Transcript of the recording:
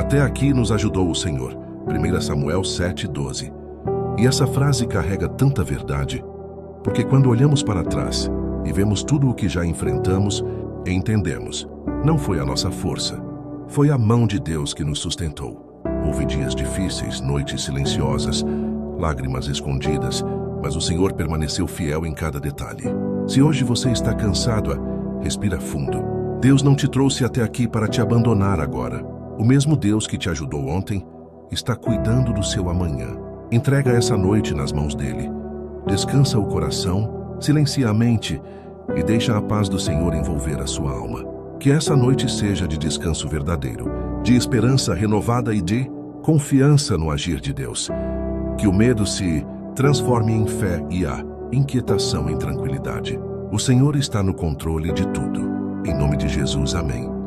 Até aqui nos ajudou o Senhor. 1 Samuel 7:12. E essa frase carrega tanta verdade, porque quando olhamos para trás e vemos tudo o que já enfrentamos, entendemos, não foi a nossa força, foi a mão de Deus que nos sustentou. Houve dias difíceis, noites silenciosas, lágrimas escondidas, mas o Senhor permaneceu fiel em cada detalhe. Se hoje você está cansado, respira fundo. Deus não te trouxe até aqui para te abandonar agora. O mesmo Deus que te ajudou ontem está cuidando do seu amanhã. Entrega essa noite nas mãos dele. Descansa o coração, silencia a mente e deixa a paz do Senhor envolver a sua alma. Que essa noite seja de descanso verdadeiro, de esperança renovada e de confiança no agir de Deus. Que o medo se transforme em fé e a inquietação em tranquilidade. O Senhor está no controle de tudo. Em nome de Jesus, amém.